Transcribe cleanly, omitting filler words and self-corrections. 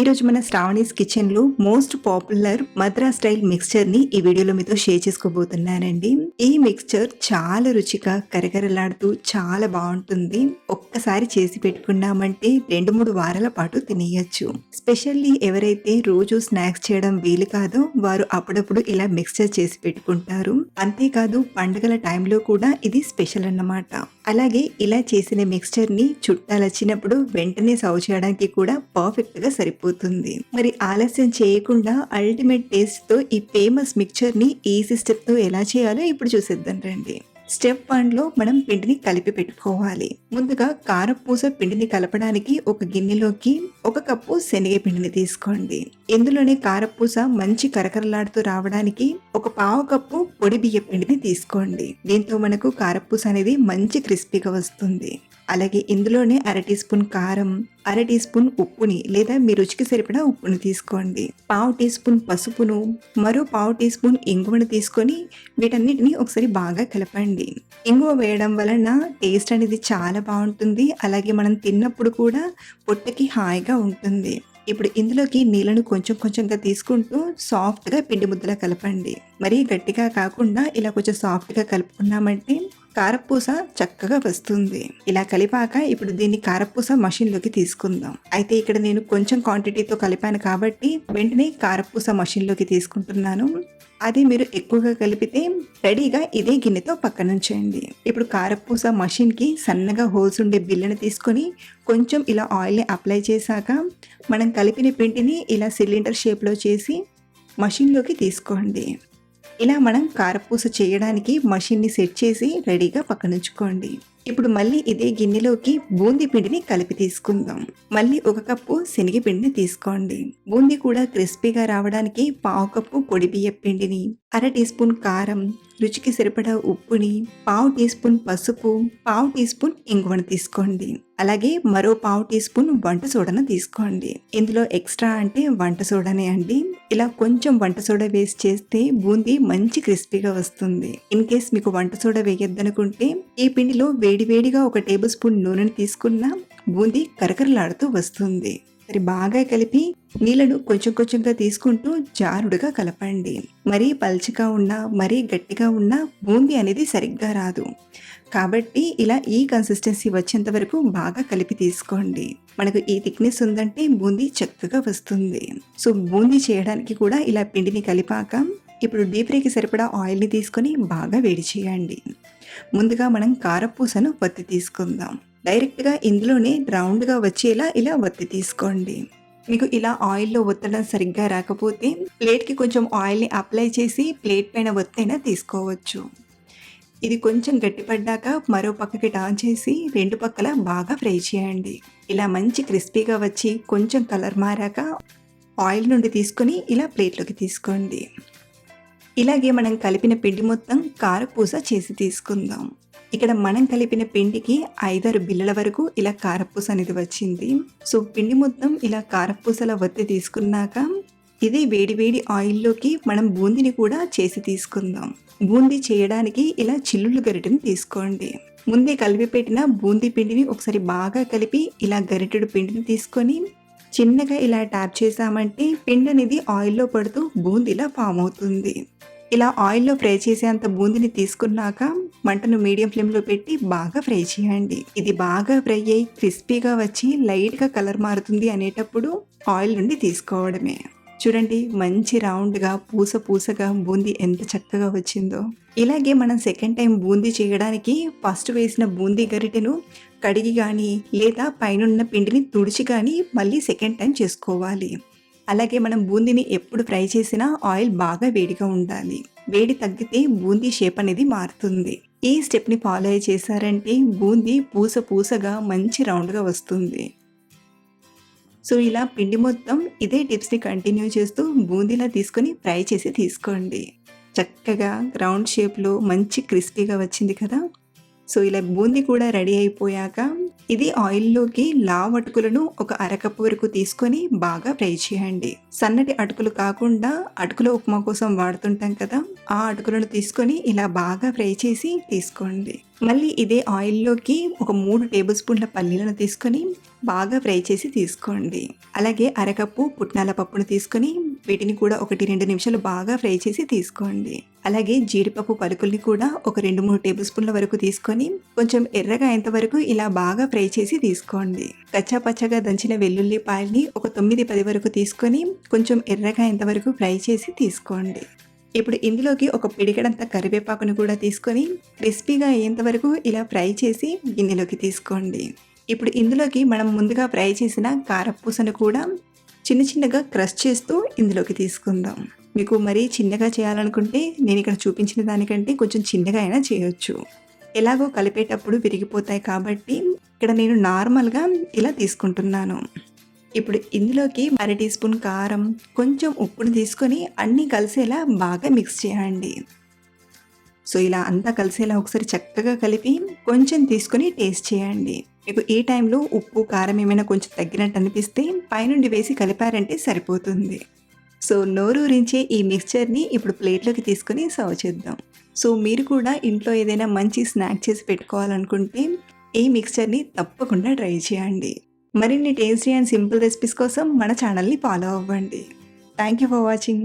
ఈరోజు మన శ్రావణీస్ కిచెన్లో మోస్ట్ పాపులర్ మద్రాస్ స్టైల్ మిక్స్చర్ని ఈ వీడియోలో మీతో షేర్ చేసుకోబోతున్నానండి. ఈ మిక్స్చర్ చాలా రుచిగా కరకరలాడుతూ చాలా బాగుంటుంది. ఒక్కసారి చేసి పెట్టుకున్నామంటే 2-3 వారాల పాటు తినేయచ్చు. స్పెషల్లీ ఎవరైతే రోజు స్నాక్స్ చేయడం వీలు కాదో వారు అప్పుడప్పుడు ఇలా మిక్స్చర్ చేసి పెట్టుకుంటారు. అంతేకాదు పండుగల టైంలో కూడా ఇది స్పెషల్ అన్నమాట. అలాగే ఇలా చేసిన మిక్స్చర్ని చుట్టాలు వచ్చినప్పుడు వెంటనే సర్వ్ చేయడానికి కూడా పర్ఫెక్ట్ గా సరిపోతుంది. మరి ఆలస్యం చేయకుండా అల్టిమేట్ టేస్ట్ తో ఈ ఫేమస్ మిక్స్చర్ ని ఈజీ స్టెప్ తో ఎలా చేయాలో ఇప్పుడు చూసేద్దాం రండి. స్టెప్ 1లో మనం పిండిని కలిపి పెట్టుకోవాలి. ముందుగా కారపూస పిండిని కలపడానికి ఒక గిన్నెలోకి 1 కప్పు శనగపిండిని తీసుకోండి. ఇందులోనే కారపూస మంచి కరకరలాడుతూ రావడానికి 1/4 కప్పు పొడి బియ్య పిండిని తీసుకోండి. దీంతో మనకు కారపూస అనేది మంచి క్రిస్పీగా వస్తుంది. అలాగే ఇందులోనే 1/2 టీ స్పూన్ కారం, 1/2 టీ స్పూన్ ఉప్పుని లేదా మీ రుచికి సరిపడా ఉప్పుని తీసుకోండి. 1/2 టీ స్పూన్ పసుపును, మరో 1/2 టీ స్పూన్ ఇంగువను తీసుకొని వీటన్నిటిని ఒకసారి బాగా కలపండి. ఇంగువ వేయడం వలన టేస్ట్ అనేది చాలా బాగుంటుంది. అలాగే మనం తిన్నప్పుడు కూడా పొట్టకి హాయిగా ఉంటుంది. ఇప్పుడు ఇందులోకి నీళ్ళను కొంచెం కొంచెంగా తీసుకుంటూ సాఫ్ట్గా పిండి ముద్దలా కలపండి. మరీ గట్టిగా కాకుండా ఇలా కొంచెం సాఫ్ట్గా కలుపుకున్నామంటే కారపూస చక్కగా వస్తుంది. ఇలా కలిపాక ఇప్పుడు దీన్ని కారపూస మషిన్లోకి తీసుకుందాం. అయితే ఇక్కడ నేను కొంచెం క్వాంటిటీతో కలిపాను కాబట్టి వెంటనే కారపూస మషిన్లోకి తీసుకుంటున్నాను. అది మీరు ఎక్కువగా కలిపితే రెడీగా ఇదే గిన్నెతో పక్కన ఉంచండి. ఇప్పుడు కారపూస మషిన్కి సన్నగా హోల్స్ ఉండే బిల్లని తీసుకొని కొంచెం ఇలా ఆయిల్ని అప్లై చేశాక మనం కలిపిన పిండిని ఇలా సిలిండర్ షేప్లో చేసి మషిన్లోకి తీసుకోండి. ఇలా మనం కారపూస చేయడానికి మషిన్ని సెట్ చేసి రెడీగా పక్కనుంచుకోండి. ఇప్పుడు మళ్ళీ ఇదే గిన్నెలోకి బూందీ పిండిని కలిపి తీసుకుందాం. మళ్ళీ 1 కప్పు శనగపిండిని తీసుకోండి. బూందీ కూడా క్రిస్పీగా రావడానికి 1/4 కప్పు పొడి బియ్య పిండిని, 1/2 టీ స్పూన్ కారం, రుచికి సరిపడా ఉప్పుని, 1/2 టీ స్పూన్ పసుపు, 1/2 టీ స్పూన్ ఇంగువను తీసుకోండి. అలాగే మరో 1/2 టీ స్పూన్ వంట సోడాను తీసుకోండి. ఇందులో ఎక్స్ట్రా అంటే వంట సోడానే అండి. ఇలా కొంచెం వంట సోడా వేసి చేస్తే బూందీ మంచి క్రిస్పీగా వస్తుంది. ఇన్ కేస్ మీకు వంట సోడా వేయొద్దనుకుంటే ఈ పిండిలో వేడివేడిగా 1 టేబుల్ స్పూన్ నూనెను తీసుకున్న బూందీ కరకరలాడుతూ వస్తుంది. మరి బాగా కలిపి నీళ్ళను కొంచెం కొంచెంగా తీసుకుంటూ జారుడుగా కలపండి. మరీ పల్చగా ఉన్నా మరీ గట్టిగా ఉన్నా బూందీ అనేది సరిగ్గా రాదు. కాబట్టి ఇలా ఈ కన్సిస్టెన్సీ వచ్చేంత వరకు బాగా కలిపి తీసుకోండి. మనకు ఈ థిక్నెస్ ఉందంటే బూందీ చక్కగా వస్తుంది. సో బూందీ చేయడానికి కూడా ఇలా పిండిని కలిపాక ఇప్పుడు డీప్ ఫ్రైకి సరిపడా ఆయిల్ని తీసుకొని బాగా వేడి చేయండి. ముందుగా మనం కారపూసను వత్తి తీసుకుందాం. డైరెక్ట్గా ఇందులోనే రౌండ్గా వచ్చేలా ఇలా వత్తి తీసుకోండి. మీకు ఇలా ఆయిల్లో ఒత్తడం సరిగ్గా రాకపోతే ప్లేట్కి కొంచెం ఆయిల్ని అప్లై చేసి ప్లేట్ పైన ఒత్తైనా తీసుకోవచ్చు. ఇది కొంచెం గట్టిపడ్డాక మరో పక్కకి టర్న్ చేసి 2 పక్కల బాగా ఫ్రై చేయండి. ఇలా మంచి క్రిస్పీగా వచ్చి కొంచెం కలర్ మారాక ఆయిల్ నుండి తీసుకొని ఇలా ప్లేట్లోకి తీసుకోండి. ఇలాగే మనం కలిపిన పిండి మొత్తం కారపూస చేసి తీసుకుందాం. ఇక్కడ మనం కలిపిన పిండికి 5-6 బిళ్ళల వరకు ఇలా కారపూస అనేది వచ్చింది. సో పిండి మొత్తం ఇలా కారపూసల వత్తి తీసుకున్నాక ఇదే వేడివేడి ఆయిల్లోకి మనం బూందీని కూడా చేసి తీసుకుందాం. బూందీ చేయడానికి ఇలా చిల్లులు గరిటెని తీసుకోండి. ముందే కలిపి పెట్టిన బూందీ పిండిని ఒకసారి బాగా కలిపి ఇలా గరిటెడు పిండిని తీసుకొని చిన్నగా ఇలా ట్యాప్ చేసామంటే పిండి అనేది ఆయిల్లో పడుతూ బూందీలా ఫామ్ అవుతుంది. ఇలా ఆయిల్లో ఫ్రై చేసేంత బూందీని తీసుకున్నాక మంటను మీడియం ఫ్లేమ్లో పెట్టి బాగా ఫ్రై చేయండి. ఇది బాగా ఫ్రై అయ్యి క్రిస్పీగా వచ్చి లైట్గా కలర్ మారుతుంది అనేటప్పుడు ఆయిల్ నుండి తీసుకోవడమే. చూడండి మంచి రౌండ్గా పూసగా బూందీ ఎంత చక్కగా వచ్చిందో. ఇలాగే మనం సెకండ్ టైం బూందీ చేయడానికి ఫస్ట్ వేసిన బూందీ గరిటెను కడిగి కానీ లేదా పైనున్న పిండిని తుడిచి కానీ మళ్ళీ సెకండ్ టైం చేసుకోవాలి. అలాగే మనం బూందీని ఎప్పుడు ఫ్రై చేసినా ఆయిల్ బాగా వేడిగా ఉండాలి. వేడి తగ్గితే బూందీ షేప్ అనేది మారుతుంది. ఈ స్టెప్ని ఫాలో చేశారంటే బూందీ పూసగా మంచి రౌండ్గా వస్తుంది. సో ఇలా పిండి మొత్తం ఇదే టిప్స్ని కంటిన్యూ చేస్తూ బూందీలా తీసుకొని ఫ్రై చేసి తీసుకోండి. చక్కగా రౌండ్ షేప్లో మంచి క్రిస్పీగా వచ్చింది కదా. సో ఇలా బూందీ కూడా రెడీ అయిపోయాక ఇది ఆయిల్లోకి లావ్ అటుకులను 1 అరకప్పు వరకు తీసుకొని బాగా ఫ్రై చేయండి. సన్నటి అటుకులు కాకుండా అటుకుల ఉప్మా కోసం వాడుతుంటాం కదా, ఆ అటుకులను తీసుకొని ఇలా బాగా ఫ్రై చేసి తీసుకోండి. మళ్ళీ ఇదే ఆయిల్‌లోకి ఒక 3 టేబుల్ స్పూన్ల పల్లీలను తీసుకొని బాగా ఫ్రై చేసి తీసుకోండి. అలాగే అరకప్పు పుట్నాల పప్పును తీసుకొని వీటిని కూడా 1, 2 నిమిషాలు బాగా ఫ్రై చేసి తీసుకోండి. అలాగే జీడిపప్పు పలుకుల్ని కూడా ఒక 2, 3 టేబుల్ స్పూన్ల వరకు తీసుకొని కొంచెం ఎర్రగా అయ్యేంత వరకు ఇలా బాగా ఫ్రై చేసి తీసుకోండి. కచ్చా పచ్చగా దంచిన వెల్లుల్లిపాయల్ని ఒక 9, 10 వరకు తీసుకొని కొంచెం ఎర్రగా అయ్యేంత వరకు ఫ్రై చేసి తీసుకోండి. ఇప్పుడు ఇందులోకి ఒక పిడికెడంత కరివేపాకును కూడా తీసుకొని క్రిస్పీగా అయ్యేంత వరకు ఇలా ఫ్రై చేసి గిన్నెలోకి తీసుకోండి. ఇప్పుడు ఇందులోకి మనం ముందుగా ఫ్రై చేసిన కారపూసను కూడా చిన్న చిన్నగా క్రష్ చేస్తూ ఇందులోకి తీసుకుందాం. మీకు మరీ చిన్నగా చేయాలనుకుంటే నేను ఇక్కడ చూపించిన దానికంటే కొంచెం చిన్నగా అయినా చేయొచ్చు. ఎలాగో కలిపేటప్పుడు విరిగిపోతాయి కాబట్టి ఇక్కడ నేను నార్మల్గా ఇలా తీసుకుంటున్నాను. ఇప్పుడు ఇందులోకి అర టీ స్పూన్ కారం, కొంచెం ఉప్పును తీసుకొని అన్నీ కలిసేలా బాగా మిక్స్ చేయండి. సో ఇలా అంతా కలిసేలా ఒకసారి చక్కగా కలిపి కొంచెం తీసుకొని టేస్ట్ చేయండి. మీకు ఈ టైంలో ఉప్పు, కారం ఏమైనా కొంచెం తగ్గినట్టు అనిపిస్తే పైనుండి వేసి కలిపారంటే సరిపోతుంది. సో నోరూరించే ఈ మిక్స్చర్ని ఇప్పుడు ప్లేట్లోకి తీసుకొని సర్వ్ చేద్దాం. సో మీరు కూడా ఇంట్లో ఏదైనా మంచి స్నాక్ చేసి పెట్టుకోవాలనుకుంటే ఈ మిక్స్చర్ని తప్పకుండా ట్రై చేయండి. మరిన్ని టేస్టీ అండ్ సింపుల్ రెసిపీస్ కోసం మన ఛానల్ని ఫాలో అవ్వండి. Thank you for watching.